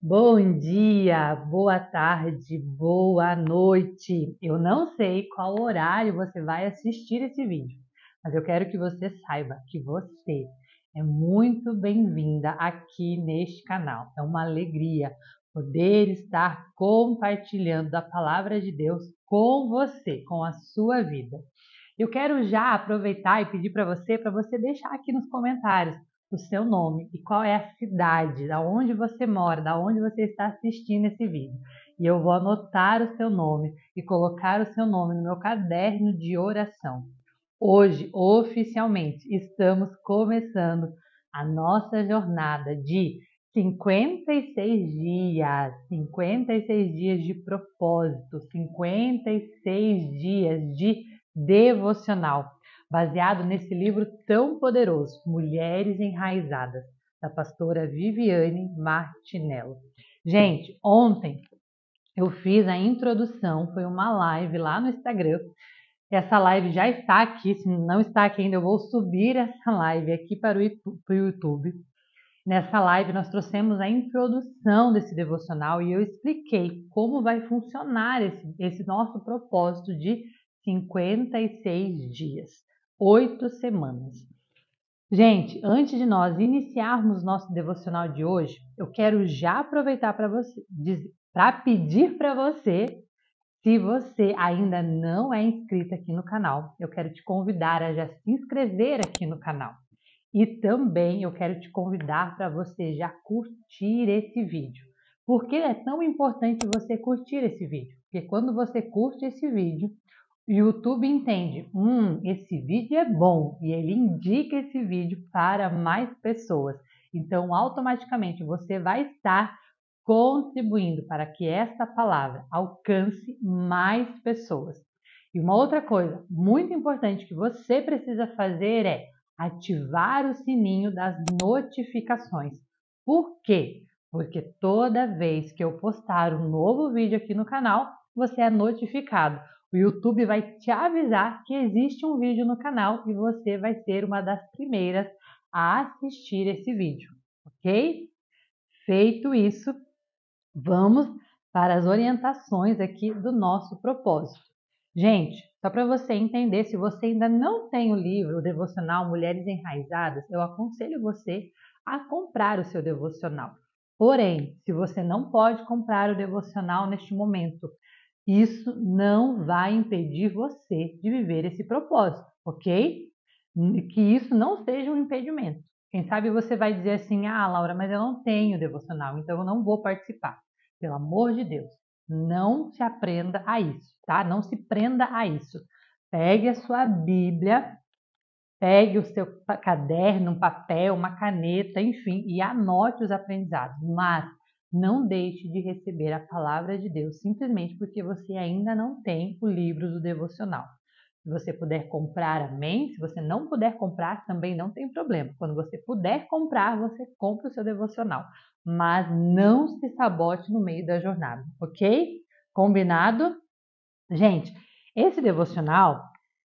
Bom dia, boa tarde, boa noite. Eu não sei qual horário você vai assistir esse vídeo, mas eu quero que você saiba que você é muito bem-vinda aqui neste canal. É uma alegria poder estar compartilhando a palavra de Deus com você, com a sua vida. Eu quero já aproveitar e pedir para você deixar aqui nos comentários o seu nome e qual é a cidade, da onde você mora, da onde você está assistindo esse vídeo. E eu vou anotar o seu nome e colocar o seu nome no meu caderno de oração. Hoje, oficialmente, estamos começando a nossa jornada de 56 dias de propósito, 56 dias de devocional, baseado nesse livro tão poderoso, Mulheres Enraizadas, da pastora Viviane Martinello. Gente, ontem eu fiz a introdução, foi uma live lá no Instagram. Essa live já está aqui, se não está aqui ainda, eu vou subir essa live aqui para o YouTube. Nessa live nós trouxemos a introdução desse devocional e eu expliquei como vai funcionar esse nosso propósito de 56 dias, 8 semanas. Gente, antes de nós iniciarmos nosso devocional de hoje, eu quero já aproveitar para pedir para você, se você ainda não é inscrito aqui no canal, eu quero te convidar a já se inscrever aqui no canal. E também eu quero te convidar para você já curtir esse vídeo. Por que é tão importante você curtir esse vídeo? Porque quando você curte esse vídeo, o YouTube entende, esse vídeo é bom e ele indica esse vídeo para mais pessoas. Então, automaticamente você vai estar contribuindo para que esta palavra alcance mais pessoas. E uma outra coisa muito importante que você precisa fazer é ativar o sininho das notificações. Por quê? Porque toda vez que eu postar um novo vídeo aqui no canal, você é notificado. O YouTube vai te avisar que existe um vídeo no canal e você vai ser uma das primeiras a assistir esse vídeo, ok? Feito isso, vamos para as orientações aqui do nosso propósito. Gente, só para você entender, se você ainda não tem o livro, o devocional Mulheres Enraizadas, eu aconselho você a comprar o seu devocional. Porém, se você não pode comprar o devocional neste momento, isso não vai impedir você de viver esse propósito, ok? Que isso não seja um impedimento. Quem sabe você vai dizer assim, Laura, mas eu não tenho devocional, então eu não vou participar. Pelo amor de Deus, não se aprenda a isso, tá? Não se prenda a isso. Pegue a sua Bíblia, pegue o seu caderno, um papel, uma caneta, enfim, e anote os aprendizados. Mas não deixe de receber a palavra de Deus simplesmente porque você ainda não tem o livro do devocional. Se você puder comprar, amém. Se você não puder comprar, também não tem problema. Quando você puder comprar, você compra o seu devocional. Mas não se sabote no meio da jornada, ok? Combinado? Gente, esse devocional,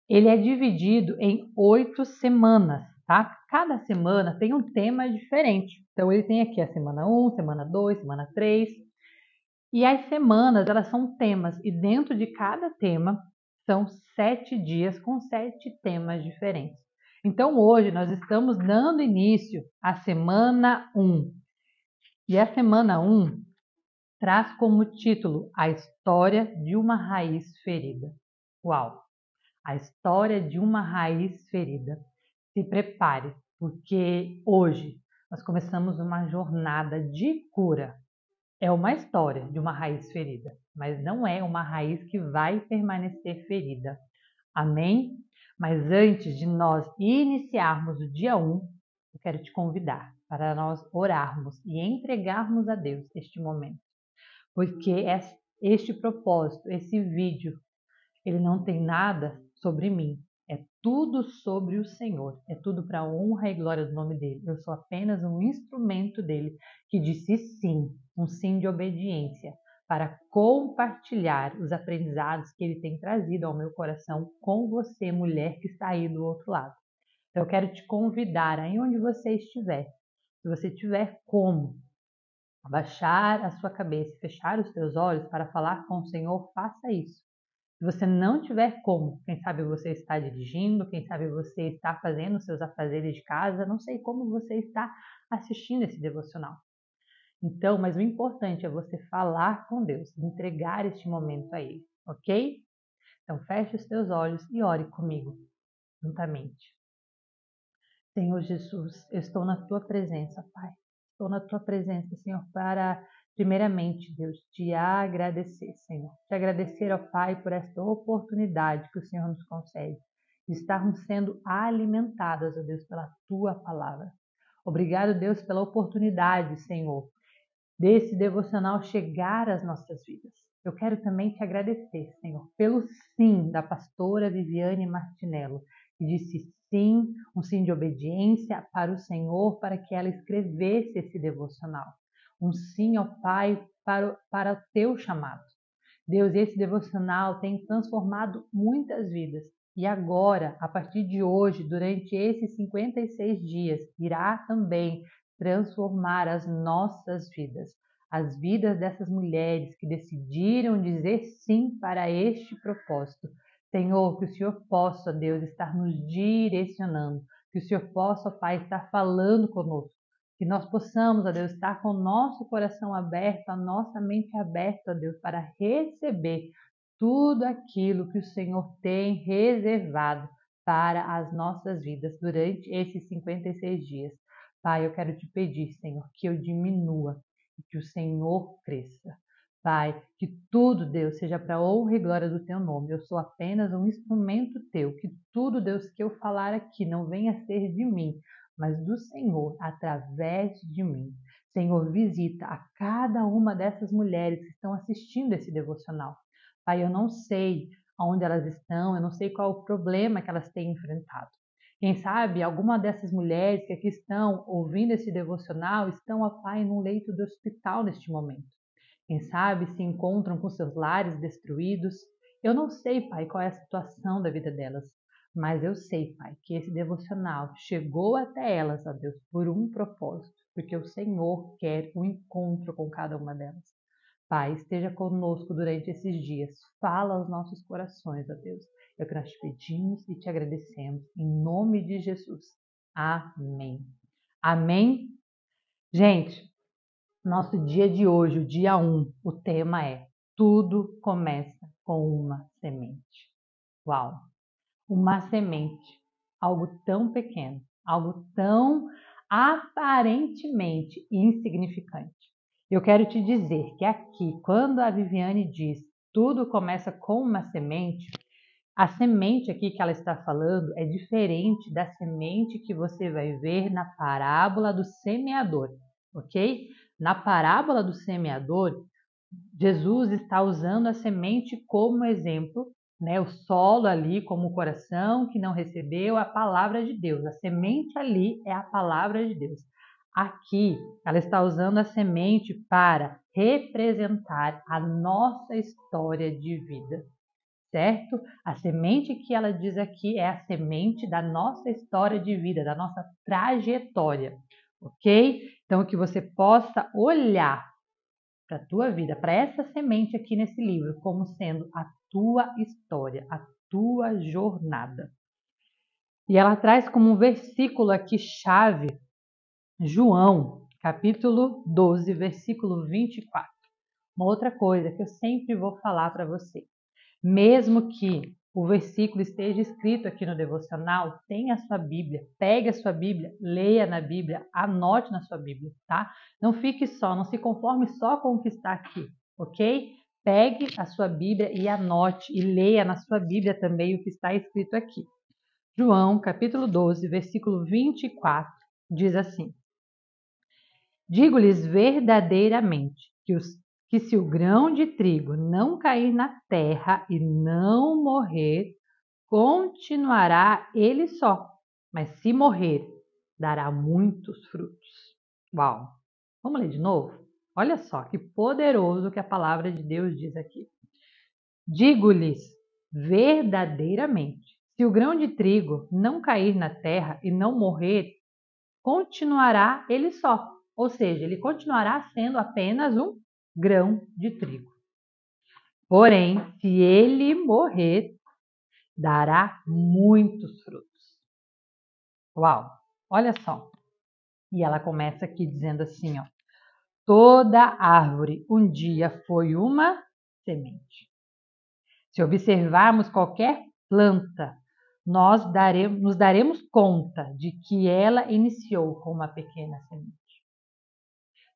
ele é dividido em 8 semanas, tá? Cada semana tem um tema diferente. Então, ele tem aqui a semana 1, semana 2, semana 3. E as semanas, elas são temas. E dentro de cada tema, são 7 dias com 7 temas diferentes. Então, hoje, nós estamos dando início à semana 1. E a semana 1 traz como título A História de uma Raiz Ferida. Uau! A história de uma raiz ferida. Se prepare, porque hoje nós começamos uma jornada de cura. É uma história de uma raiz ferida, mas não é uma raiz que vai permanecer ferida. Amém? Mas antes de nós iniciarmos o dia 1, eu quero te convidar para nós orarmos e entregarmos a Deus este momento. Porque este propósito, esse vídeo, ele não tem nada sobre mim. É tudo sobre o Senhor. É tudo para a honra e glória do nome dele. Eu sou apenas um instrumento dele que disse sim, um sim de obediência, para compartilhar os aprendizados que ele tem trazido ao meu coração com você, mulher que está aí do outro lado. Então, eu quero te convidar, aí onde você estiver, se você tiver como, abaixar a sua cabeça, fechar os teus olhos para falar com o Senhor, faça isso. Se você não tiver como, quem sabe você está dirigindo, quem sabe você está fazendo os seus afazeres de casa, não sei como você está assistindo esse devocional. Então, mas o importante é você falar com Deus, entregar este momento a Ele, ok? Então, feche os teus olhos e ore comigo, juntamente. Senhor Jesus, eu estou na Tua presença, Pai. Estou na Tua presença, Senhor, para, primeiramente, Deus, te agradecer, Senhor. Te agradecer, ó Pai, por esta oportunidade que o Senhor nos concede de estarmos sendo alimentadas, ó Deus, pela Tua palavra. Obrigado, Deus, pela oportunidade, Senhor, desse devocional chegar às nossas vidas. Eu quero também te agradecer, Senhor, pelo sim da pastora Viviane Martinello, que disse sim, um sim de obediência para o Senhor, para que ela escrevesse esse devocional. Um sim, ó Pai, para o teu chamado. Deus, esse devocional tem transformado muitas vidas. E agora, a partir de hoje, durante esses 56 dias, irá também transformar as nossas vidas. As vidas dessas mulheres que decidiram dizer sim para este propósito. Senhor, que o Senhor possa, Deus, estar nos direcionando. Que o Senhor possa, Pai, estar falando conosco. Que nós possamos, ó Deus, estar com o nosso coração aberto, a nossa mente aberta, ó Deus, para receber tudo aquilo que o Senhor tem reservado para as nossas vidas durante esses 56 dias. Pai, eu quero te pedir, Senhor, que eu diminua e que o Senhor cresça. Pai, que tudo, Deus, seja para a honra e glória do teu nome. Eu sou apenas um instrumento teu. Que tudo, Deus, que eu falar aqui não venha a ser de mim, mas do Senhor, através de mim. Senhor, visita a cada uma dessas mulheres que estão assistindo esse devocional. Pai, eu não sei onde elas estão, eu não sei qual o problema que elas têm enfrentado. Quem sabe alguma dessas mulheres que aqui estão ouvindo esse devocional estão, ó Pai, num leito do hospital neste momento. Quem sabe se encontram com seus lares destruídos. Eu não sei, Pai, qual é a situação da vida delas, mas eu sei, Pai, que esse devocional chegou até elas, ó Deus, por um propósito, porque o Senhor quer um encontro com cada uma delas. Pai, esteja conosco durante esses dias. Fala aos nossos corações, ó Deus. É o que nós te pedimos e te agradecemos. Em nome de Jesus. Amém. Amém? Gente, nosso dia de hoje, o dia 1, o tema é Tudo começa com uma semente. Uau! Uma semente, algo tão pequeno, algo tão aparentemente insignificante. Eu quero te dizer que aqui, quando a Viviane diz tudo começa com uma semente, a semente aqui que ela está falando é diferente da semente que você vai ver na parábola do semeador, ok? Na parábola do semeador, Jesus está usando a semente como exemplo, né? O solo ali como o coração que não recebeu a palavra de Deus. A semente ali é a palavra de Deus. Aqui, ela está usando a semente para representar a nossa história de vida, certo? A semente que ela diz aqui é a semente da nossa história de vida, da nossa trajetória, ok? Então, que você possa olhar para a tua vida, para essa semente aqui nesse livro, como sendo a tua história, a tua jornada. E ela traz como um versículo aqui chave, João, capítulo 12, versículo 24. Uma outra coisa que eu sempre vou falar para você. Mesmo que o versículo esteja escrito aqui no devocional, tenha a sua Bíblia, pegue a sua Bíblia, leia na Bíblia, anote na sua Bíblia, tá? Não fique só, não se conforme só com o que está aqui, ok? Pegue a sua Bíblia e anote e leia na sua Bíblia também o que está escrito aqui. João, capítulo 12, versículo 24, diz assim: Digo-lhes verdadeiramente que se o grão de trigo não cair na terra e não morrer, continuará ele só, mas se morrer, dará muitos frutos. Uau! Vamos ler de novo? Olha só que poderoso que a palavra de Deus diz aqui. Digo-lhes verdadeiramente, se o grão de trigo não cair na terra e não morrer, continuará ele só, ou seja, ele continuará sendo apenas um grão de trigo. Porém, se ele morrer, dará muitos frutos. Uau, olha só. E ela começa aqui dizendo assim, ó: toda árvore um dia foi uma semente. Se observarmos qualquer planta, nos daremos conta de que ela iniciou com uma pequena semente.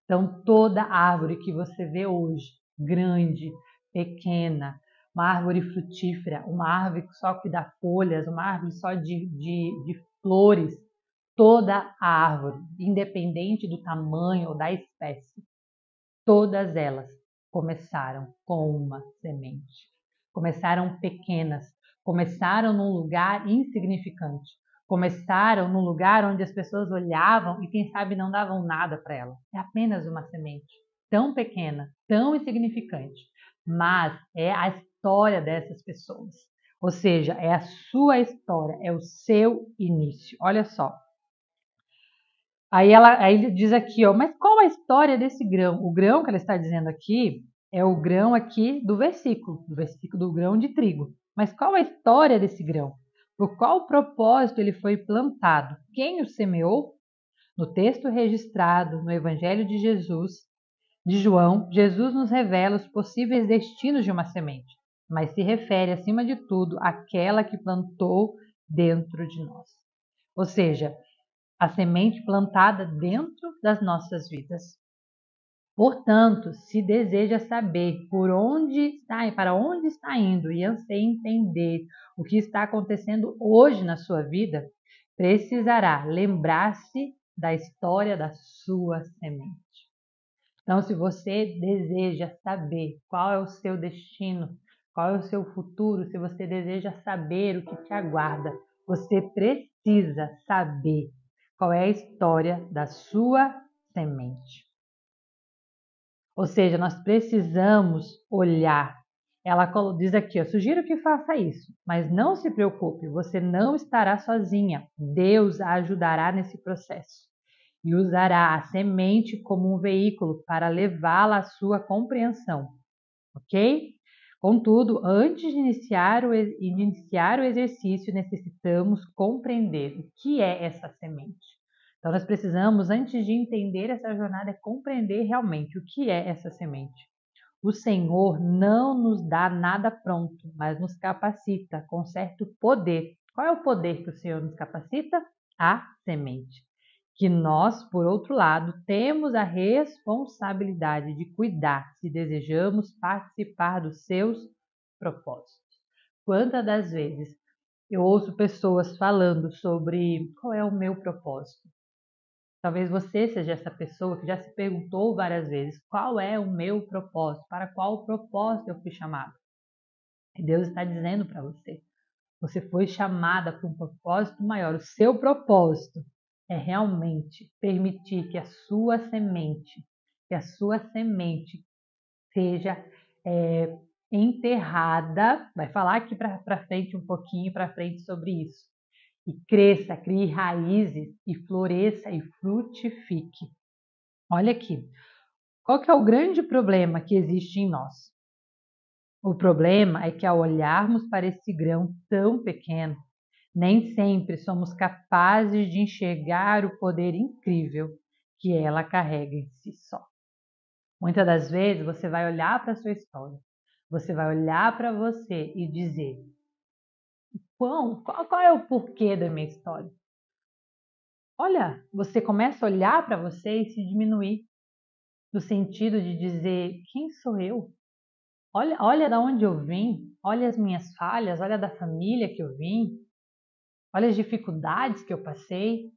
Então, toda árvore que você vê hoje, grande, pequena, uma árvore frutífera, uma árvore só que dá folhas, uma árvore só de flores, toda a árvore, independente do tamanho ou da espécie, todas elas começaram com uma semente. Começaram pequenas, começaram num lugar insignificante, começaram num lugar onde as pessoas olhavam e quem sabe não davam nada para ela. É apenas uma semente, tão pequena, tão insignificante, mas é a história dessas pessoas. Ou seja, é a sua história, é o seu início. Olha só. Aí ele diz aqui, ó, mas qual a história desse grão? O grão que ela está dizendo aqui é o grão aqui do versículo do grão de trigo. Mas qual a história desse grão? Por qual propósito ele foi plantado? Quem o semeou? No texto registrado no Evangelho de João, Jesus nos revela os possíveis destinos de uma semente, mas se refere, acima de tudo, àquela que plantou dentro de nós. Ou seja, a semente plantada dentro das nossas vidas. Portanto, se deseja saber por onde está e para onde está indo e anseia entender o que está acontecendo hoje na sua vida, precisará lembrar-se da história da sua semente. Então, se você deseja saber qual é o seu destino, qual é o seu futuro, se você deseja saber o que te aguarda, você precisa saber qual é a história da sua semente. Ou seja, nós precisamos olhar. Ela diz aqui, ó, sugiro que faça isso, mas não se preocupe, você não estará sozinha. Deus a ajudará nesse processo e usará a semente como um veículo para levá-la à sua compreensão, ok? Contudo, antes de iniciar o exercício, necessitamos compreender o que é essa semente. Então, nós precisamos, antes de entender essa jornada, compreender realmente o que é essa semente. O Senhor não nos dá nada pronto, mas nos capacita com certo poder. Qual é o poder que o Senhor nos capacita? A semente. Que nós, por outro lado, temos a responsabilidade de cuidar se desejamos participar dos seus propósitos. Quantas das vezes eu ouço pessoas falando sobre qual é o meu propósito? Talvez você seja essa pessoa que já se perguntou várias vezes qual é o meu propósito, para qual propósito eu fui chamado. E Deus está dizendo para você, você foi chamada para um propósito maior. O seu propósito é realmente permitir que a sua semente seja enterrada. Vai falar aqui para frente um pouquinho para frente sobre isso. E cresça, crie raízes e floresça e frutifique. Olha aqui, qual que é o grande problema que existe em nós? O problema é que ao olharmos para esse grão tão pequeno, nem sempre somos capazes de enxergar o poder incrível que ela carrega em si só. Muitas das vezes você vai olhar para a sua história, você vai olhar para você e dizer: qual é o porquê da minha história? Olha, você começa a olhar para você e se diminuir, no sentido de dizer: quem sou eu? Olha de onde eu vim, olha as minhas falhas, olha da família que eu vim, olha as dificuldades que eu passei.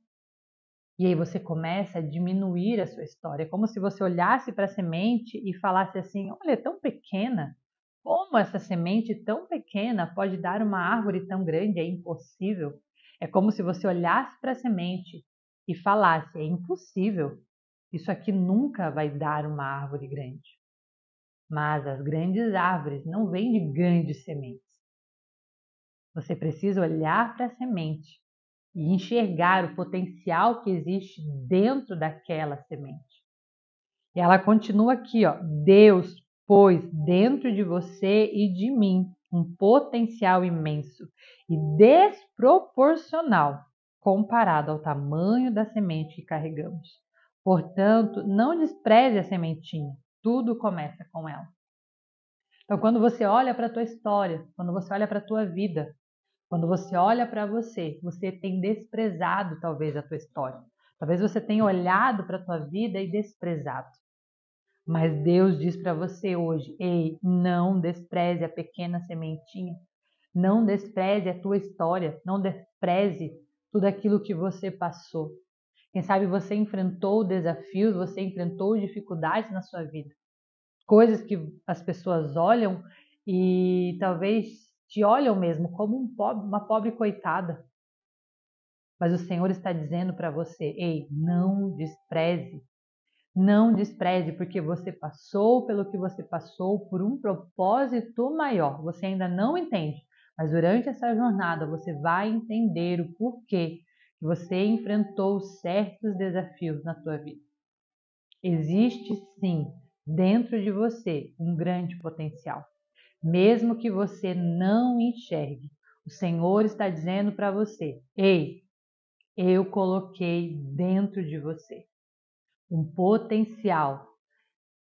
E aí você começa a diminuir a sua história, é como se você olhasse para a semente e falasse assim: olha, é tão pequena, como essa semente tão pequena pode dar uma árvore tão grande? É impossível. É como se você olhasse para a semente e falasse: é impossível, isso aqui nunca vai dar uma árvore grande. Mas as grandes árvores não vêm de grandes sementes. Você precisa olhar para a semente e enxergar o potencial que existe dentro daquela semente. E ela continua aqui, ó. Deus pôs dentro de você e de mim um potencial imenso e desproporcional comparado ao tamanho da semente que carregamos. Portanto, não despreze a sementinha. Tudo começa com ela. Então, quando você olha para a tua história, quando você olha para a tua vida, quando você olha para você, você tem desprezado talvez a tua história. Talvez você tenha olhado para a tua vida e desprezado. Mas Deus diz para você hoje, ei, não despreze a pequena sementinha. Não despreze a tua história. Não despreze tudo aquilo que você passou. Quem sabe você enfrentou desafios, você enfrentou dificuldades na sua vida. Coisas que as pessoas olham e talvez te olham mesmo como uma pobre coitada. Mas o Senhor está dizendo para você, ei, não despreze. Não despreze, porque você passou pelo que você passou por um propósito maior. Você ainda não entende, mas durante essa jornada você vai entender o porquê que você enfrentou certos desafios na tua vida. Existe sim dentro de você um grande potencial, mesmo que você não enxergue. O Senhor está dizendo para você: ei, eu coloquei dentro de você um potencial,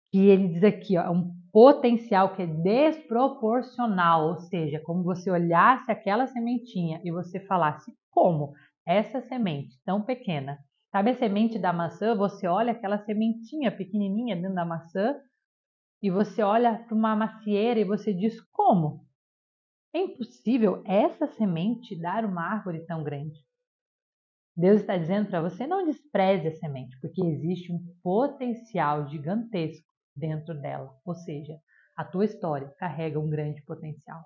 que ele diz aqui, ó, um potencial que é desproporcional, ou seja, como você olhasse aquela sementinha e você falasse, como essa semente tão pequena, sabe a semente da maçã, você olha aquela sementinha pequenininha dentro da maçã e você olha para uma macieira e você diz, como? É impossível essa semente dar uma árvore tão grande. Deus está dizendo para você, não despreze a semente, porque existe um potencial gigantesco dentro dela. Ou seja, a tua história carrega um grande potencial.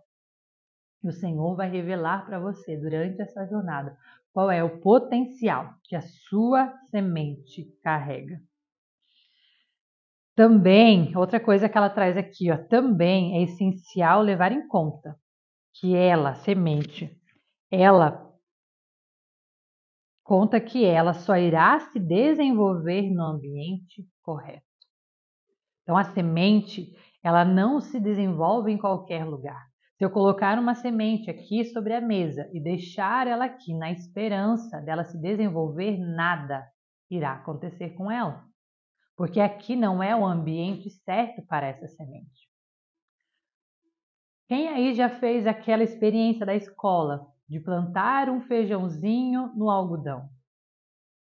E o Senhor vai revelar para você durante essa jornada qual é o potencial que a sua semente carrega. Também, outra coisa que ela traz aqui, ó, também é essencial levar em conta que ela, semente, ela conta que ela só irá se desenvolver no ambiente correto. Então, a semente, ela não se desenvolve em qualquer lugar. Se eu colocar uma semente aqui sobre a mesa e deixar ela aqui na esperança dela se desenvolver, nada irá acontecer com ela. Porque aqui não é o ambiente certo para essa semente. Quem aí já fez aquela experiência da escola de plantar um feijãozinho no algodão?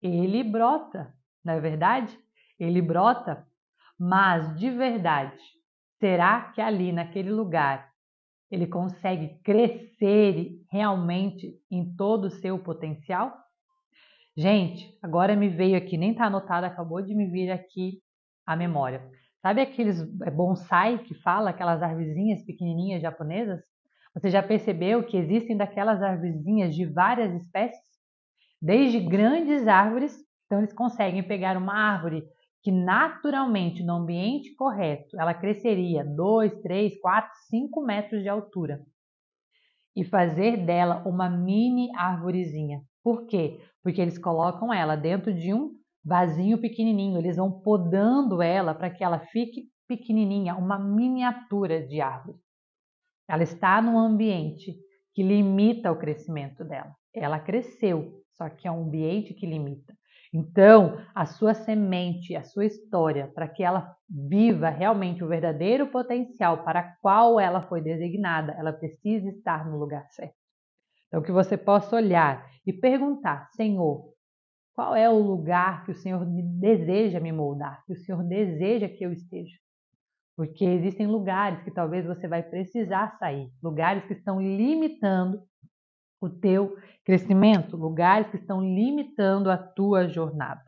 Ele brota, não é verdade? Ele brota, mas de verdade, será que ali naquele lugar ele consegue crescer realmente em todo o seu potencial? Gente, agora me veio aqui, nem está anotado, acabou de me vir aqui a memória. Sabe aqueles bonsai que fala, aquelas arvorezinhas pequenininhas japonesas? Você já percebeu que existem daquelas arvorezinhas de várias espécies? Desde grandes árvores, então eles conseguem pegar uma árvore que naturalmente no ambiente correto ela cresceria 2, 3, 4, 5 metros de altura e fazer dela uma mini arvorezinha. Por quê? Porque eles colocam ela dentro de um vasinho pequenininho, eles vão podando ela para que ela fique pequenininha, uma miniatura de árvore. Ela está num ambiente que limita o crescimento dela. Ela cresceu, só que é um ambiente que limita. Então, a sua semente, a sua história, para que ela viva realmente o verdadeiro potencial para qual ela foi designada, ela precisa estar no lugar certo. Então, que você possa olhar e perguntar, Senhor, qual é o lugar que o Senhor deseja me moldar, que o Senhor deseja que eu esteja? Porque existem lugares que talvez você vai precisar sair, lugares que estão limitando o teu crescimento, lugares que estão limitando a tua jornada.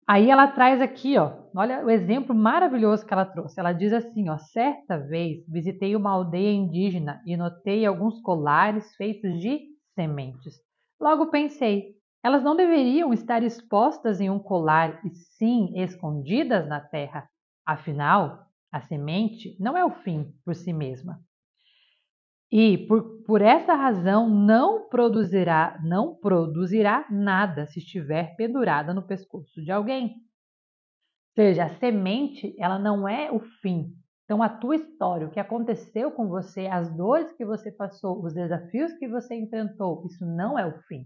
Aí ela traz aqui, ó, olha o exemplo maravilhoso que ela trouxe. Ela diz assim, ó, certa vez visitei uma aldeia indígena e notei alguns colares feitos de sementes. Logo pensei, elas não deveriam estar expostas em um colar e sim escondidas na terra. Afinal, a semente não é o fim por si mesma. E por essa razão não produzirá nada se estiver pendurada no pescoço de alguém. seja, a semente, ela não é o fim. Então, a tua história, o que aconteceu com você, as dores que você passou, os desafios que você enfrentou, isso não é o fim.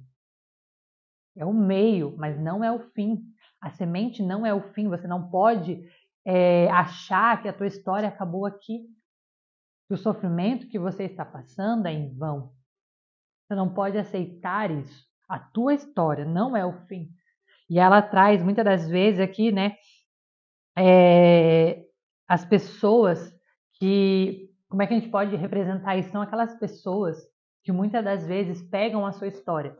É o meio, mas não é o fim. A semente não é o fim. Você não pode achar que a tua história acabou aqui. Que o sofrimento que você está passando é em vão. Você não pode aceitar isso. A tua história não é o fim. E ela traz muitas das vezes aqui, né, as pessoas que, como é que a gente pode representar isso? São aquelas pessoas que muitas das vezes pegam a sua história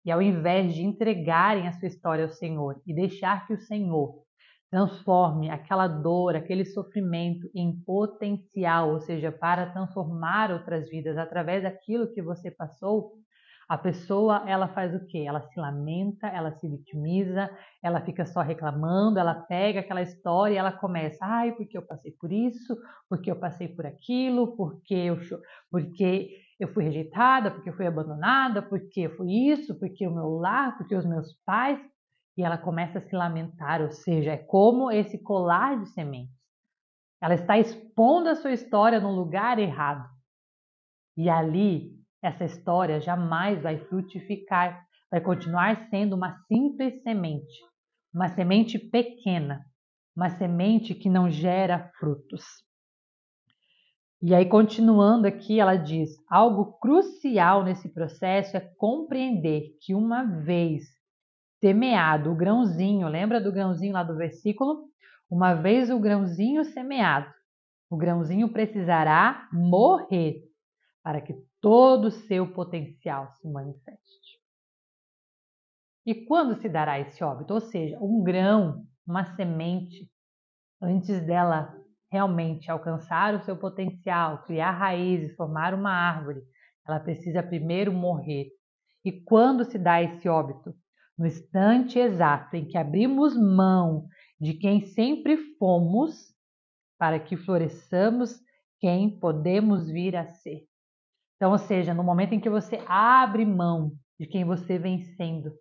e ao invés de entregarem a sua história ao Senhor e deixar que o Senhor transforme aquela dor, aquele sofrimento em potencial, ou seja, para transformar outras vidas através daquilo que você passou, a pessoa, ela faz o quê? Ela se lamenta, ela se vitimiza, ela fica só reclamando, ela pega aquela história e ela começa, ai, porque eu passei por isso, porque eu passei por aquilo, porque eu fui rejeitada, porque eu fui abandonada, porque eu fui isso, porque o meu lar, porque os meus pais, e ela começa a se lamentar, ou seja, é como esse colar de sementes. Ela está expondo a sua história no lugar errado. E ali, essa história jamais vai frutificar, vai continuar sendo uma simples semente, uma semente pequena, uma semente que não gera frutos. E aí, continuando aqui, ela diz: algo crucial nesse processo é compreender que uma vez semeado o grãozinho, lembra do grãozinho lá do versículo? Uma vez o grãozinho semeado, o grãozinho precisará morrer para que todo o seu potencial se manifeste. E quando se dará esse óbito? Ou seja, um grão, uma semente, antes dela realmente alcançar o seu potencial, criar raízes, formar uma árvore, ela precisa primeiro morrer. E quando se dá esse óbito? No instante exato em que abrimos mão de quem sempre fomos para que floresçamos quem podemos vir a ser. Então, ou seja, no momento em que você abre mão de quem você vem sendo,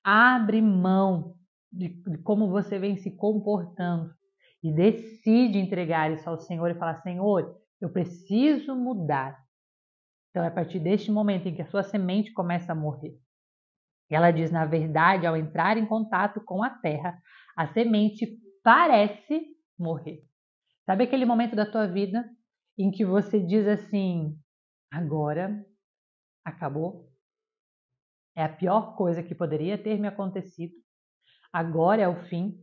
abre mão de como você vem se comportando e decide entregar isso ao Senhor e falar: Senhor, eu preciso mudar. Então, é a partir deste momento em que a sua semente começa a morrer. E ela diz: na verdade, ao entrar em contato com a terra, a semente parece morrer. Sabe aquele momento da tua vida em que você diz assim: agora acabou? É a pior coisa que poderia ter me acontecido. Agora é o fim.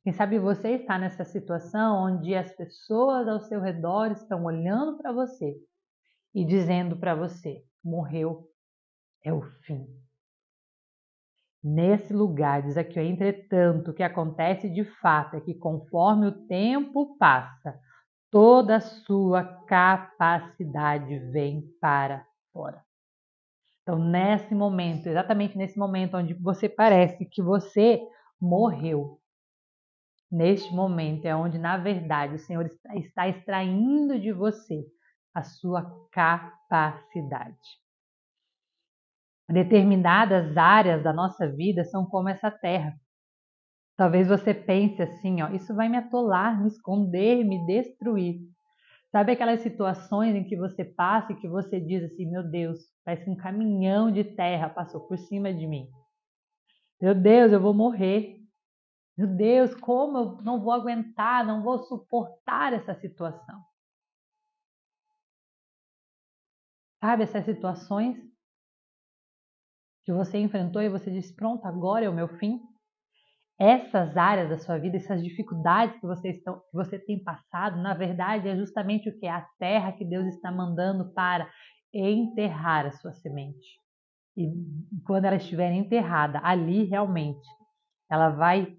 Quem sabe você está nessa situação onde as pessoas ao seu redor estão olhando para você e dizendo para você: morreu, é o fim. Nesse lugar, diz aqui, entretanto, o que acontece de fato é que conforme o tempo passa, toda a sua capacidade vem para fora. Então, nesse momento, exatamente nesse momento onde você parece que você morreu, neste momento é onde, na verdade, o Senhor está extraindo de você a sua capacidade. Determinadas áreas da nossa vida são como essa terra. Talvez você pense assim, ó, isso vai me atolar, me esconder, me destruir. Sabe aquelas situações em que você passa e que você diz assim, meu Deus, parece que um caminhão de terra passou por cima de mim. Meu Deus, eu vou morrer. Meu Deus, como eu não vou aguentar, não vou suportar essa situação. Sabe essas situações que você enfrentou e você diz, pronto, agora é o meu fim? Essas áreas da sua vida, essas dificuldades que você tem passado, na verdade é justamente o que é a terra que Deus está mandando para enterrar a sua semente. E quando ela estiver enterrada, ali realmente ela vai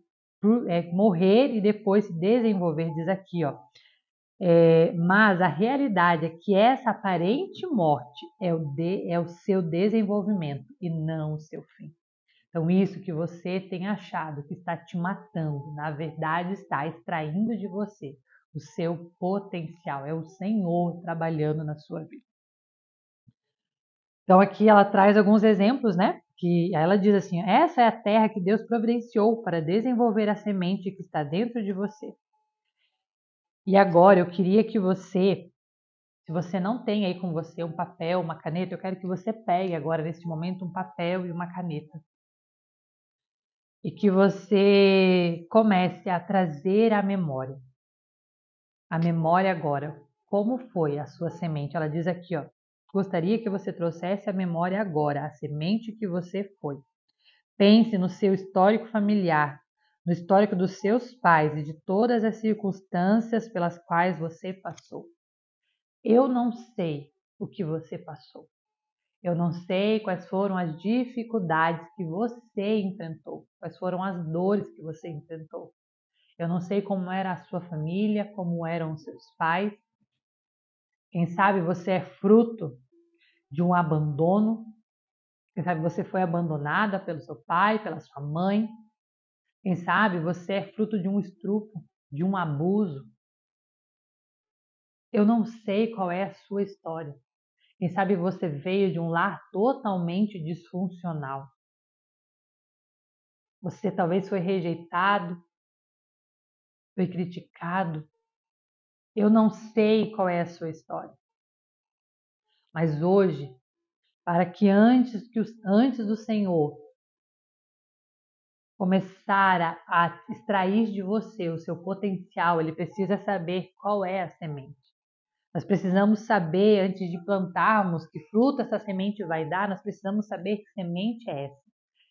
morrer e depois se desenvolver. Diz aqui, ó. Mas a realidade é que essa aparente morte é o seu desenvolvimento e não o seu fim. Então, isso que você tem achado que está te matando, na verdade está extraindo de você o seu potencial. É o Senhor trabalhando na sua vida. Então aqui ela traz alguns exemplos, né? Que ela diz assim: essa é a terra que Deus providenciou para desenvolver a semente que está dentro de você. E agora eu queria que você, se você não tem aí com você um papel, uma caneta, eu quero que você pegue agora neste momento um papel e uma caneta. E que você comece a trazer a memória. A memória agora. Como foi a sua semente? Ela diz aqui, ó. Gostaria que você trouxesse a memória agora, a semente que você foi. Pense no seu histórico familiar, no histórico dos seus pais e de todas as circunstâncias pelas quais você passou. Eu não sei o que você passou. Eu não sei quais foram as dificuldades que você enfrentou, quais foram as dores que você enfrentou. Eu não sei como era a sua família, como eram os seus pais. Quem sabe você é fruto de um abandono. Quem sabe você foi abandonada pelo seu pai, pela sua mãe. Quem sabe você é fruto de um estupro, de um abuso. Eu não sei qual é a sua história. Quem sabe você veio de um lar totalmente disfuncional. Você talvez foi rejeitado, foi criticado. Eu não sei qual é a sua história. Mas hoje, para que antes do Senhor começar a extrair de você o seu potencial, ele precisa saber qual é a semente. Nós precisamos saber, antes de plantarmos, que fruto essa semente vai dar, nós precisamos saber que semente é essa.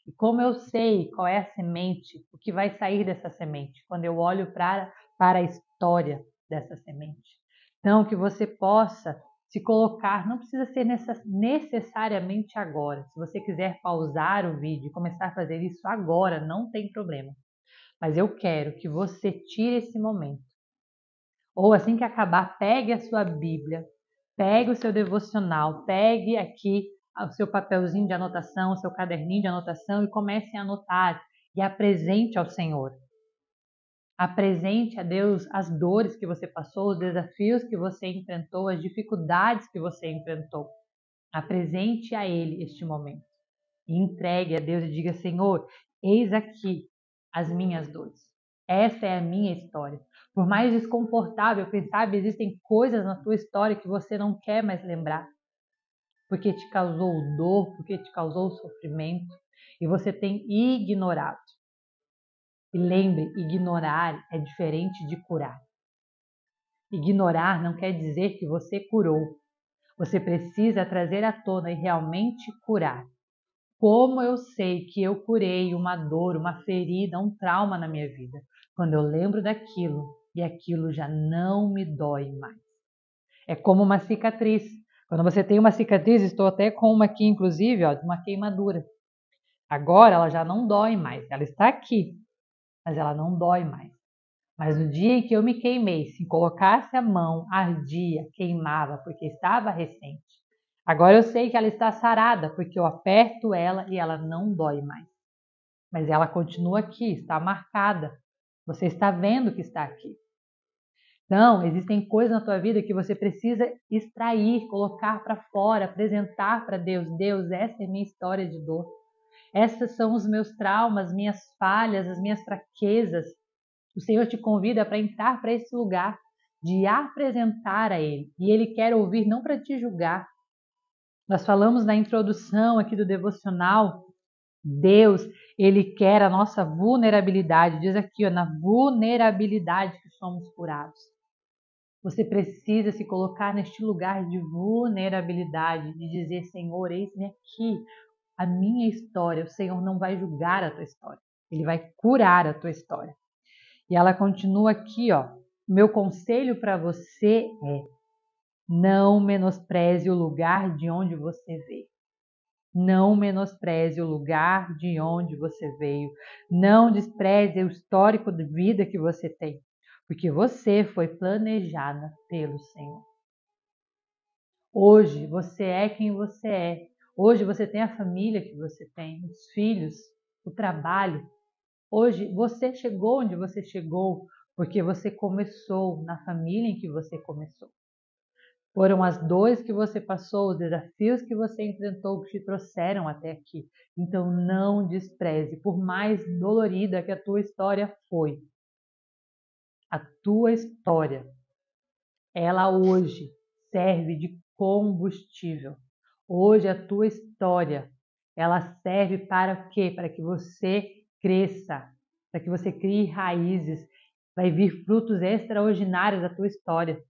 E como eu sei qual é a semente, o que vai sair dessa semente, quando eu olho para a história dessa semente. Então, que você possa se colocar, não precisa ser necessariamente agora. Se você quiser pausar o vídeo e começar a fazer isso agora, não tem problema. Mas eu quero que você tire esse momento. Ou assim que acabar, pegue a sua Bíblia, pegue o seu devocional, pegue aqui o seu papelzinho de anotação, o seu caderninho de anotação e comece a anotar e apresente ao Senhor. Apresente a Deus as dores que você passou, os desafios que você enfrentou, as dificuldades que você enfrentou. Apresente a Ele este momento e entregue a Deus e diga: Senhor, eis aqui as minhas dores. Essa é a minha história. Por mais desconfortável, quem sabe existem coisas na tua história que você não quer mais lembrar, porque te causou dor, porque te causou sofrimento e você tem ignorado. E lembre, ignorar é diferente de curar. Ignorar não quer dizer que você curou. Você precisa trazer à tona e realmente curar. Como eu sei que eu curei uma dor, uma ferida, um trauma na minha vida? Quando eu lembro daquilo e aquilo já não me dói mais. É como uma cicatriz. Quando você tem uma cicatriz, estou até com uma aqui, inclusive, ó, de uma queimadura. Agora ela já não dói mais. Ela está aqui, mas ela não dói mais. Mas no dia em que eu me queimei, se colocasse a mão, ardia, queimava, porque estava recente. Agora eu sei que ela está sarada, porque eu aperto ela e ela não dói mais. Mas ela continua aqui, está marcada. Você está vendo que está aqui. Então, existem coisas na tua vida que você precisa extrair, colocar para fora, apresentar para Deus. Deus, essa é minha história de dor. Essas são os meus traumas, minhas falhas, as minhas fraquezas. O Senhor te convida para entrar para esse lugar de apresentar a Ele. E Ele quer ouvir não para te julgar. Nós falamos na introdução aqui do devocional, Deus, Ele quer a nossa vulnerabilidade. Diz aqui, ó, na vulnerabilidade que somos curados. Você precisa se colocar neste lugar de vulnerabilidade, de dizer, Senhor, eis-me aqui, a minha história. O Senhor não vai julgar a tua história. Ele vai curar a tua história. E ela continua aqui, ó. Meu conselho para você é: não menospreze o lugar de onde você veio. Não menospreze o lugar de onde você veio. Não despreze o histórico de vida que você tem, porque você foi planejada pelo Senhor. Hoje você é quem você é. Hoje você tem a família que você tem, os filhos, o trabalho. Hoje você chegou onde você chegou porque você começou na família em que você começou. Foram as dores que você passou, os desafios que você enfrentou que te trouxeram até aqui. Então não despreze, por mais dolorida que a tua história foi. A tua história, ela hoje serve de combustível. Hoje a tua história, ela serve para o quê? Para que você cresça, para que você crie raízes. Vai vir frutos extraordinários da tua história.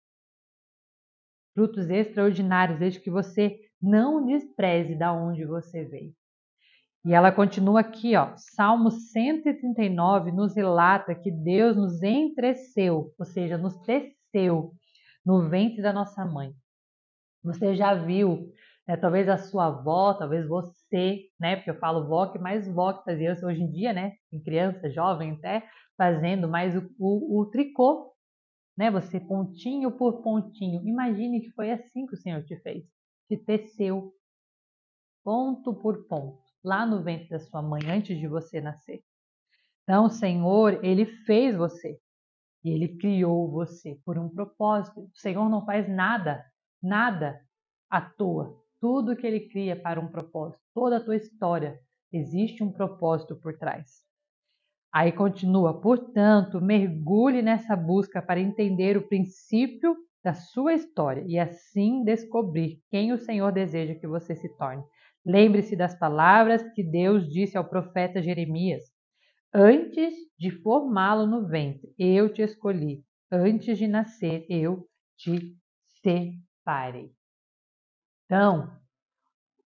Frutos extraordinários, desde que você não despreze da onde você veio. E ela continua aqui, ó, Salmo 139 nos relata que Deus nos entreceu, ou seja, nos teceu no ventre da nossa mãe. Você já viu, né, talvez a sua avó, talvez você, né, porque eu falo vó, que mais vó que fazia isso hoje em dia, né, em criança, jovem até, fazendo mais o tricô, né, você pontinho por pontinho. Imagine que foi assim que o Senhor te fez, te teceu ponto por ponto, lá no ventre da sua mãe, antes de você nascer. Então, o Senhor, Ele fez você e Ele criou você por um propósito. O Senhor não faz nada, nada à toa. Tudo que Ele cria para um propósito, toda a tua história, existe um propósito por trás. Aí continua, portanto, mergulhe nessa busca para entender o princípio da sua história e assim descobrir quem o Senhor deseja que você se torne. Lembre-se das palavras que Deus disse ao profeta Jeremias: antes de formá-lo no ventre, eu te escolhi. Antes de nascer, eu te separei. Então,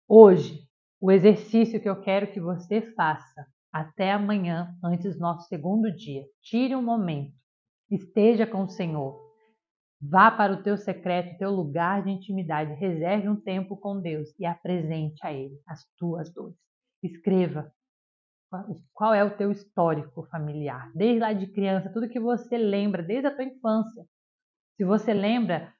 hoje, o exercício que eu quero que você faça até amanhã, antes do nosso segundo dia, tire um momento, esteja com o Senhor, vá para o teu secreto, teu lugar de intimidade, reserve um tempo com Deus e apresente a Ele as tuas dores. Escreva qual é o teu histórico familiar, desde lá de criança, tudo que você lembra, desde a tua infância. Se você lembra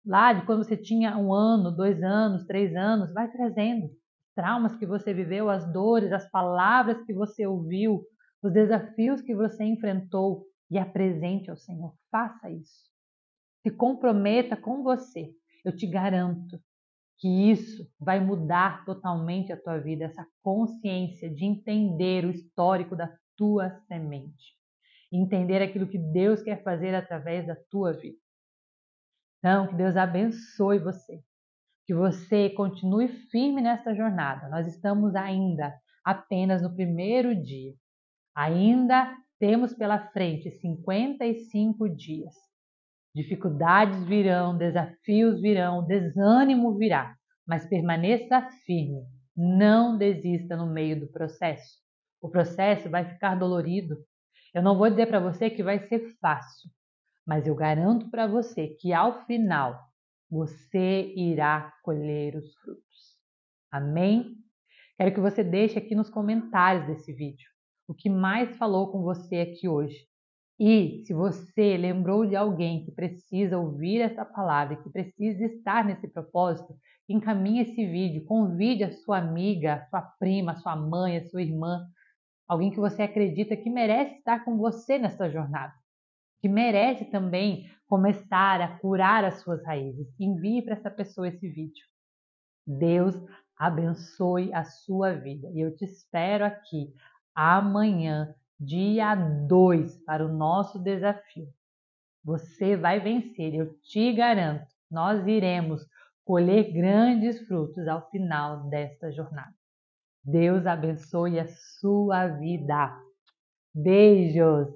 lá de quando você tinha 1 ano, 2 anos, 3 anos, vai trazendo os traumas que você viveu, as dores, as palavras que você ouviu, os desafios que você enfrentou e apresente ao Senhor. Faça isso. Se comprometa com você. Eu te garanto que isso vai mudar totalmente a tua vida, essa consciência de entender o histórico da tua semente, entender aquilo que Deus quer fazer através da tua vida. Então, que Deus abençoe você, que você continue firme nessa jornada. Nós estamos ainda apenas no primeiro dia. Ainda temos pela frente 55 dias. Dificuldades virão, desafios virão, desânimo virá, mas permaneça firme. Não desista no meio do processo. O processo vai ficar dolorido. Eu não vou dizer para você que vai ser fácil, mas eu garanto para você que ao final você irá colher os frutos. Amém? Quero que você deixe aqui nos comentários desse vídeo o que mais falou com você aqui hoje. E se você lembrou de alguém que precisa ouvir essa palavra, que precisa estar nesse propósito, encaminhe esse vídeo, convide a sua amiga, sua prima, sua mãe, a sua irmã, alguém que você acredita que merece estar com você nessa jornada, que merece também começar a curar as suas raízes. Envie para essa pessoa esse vídeo. Deus abençoe a sua vida. E eu te espero aqui amanhã, dia 2, para o nosso desafio. Você vai vencer, eu te garanto. Nós iremos colher grandes frutos ao final desta jornada. Deus abençoe a sua vida. Beijos!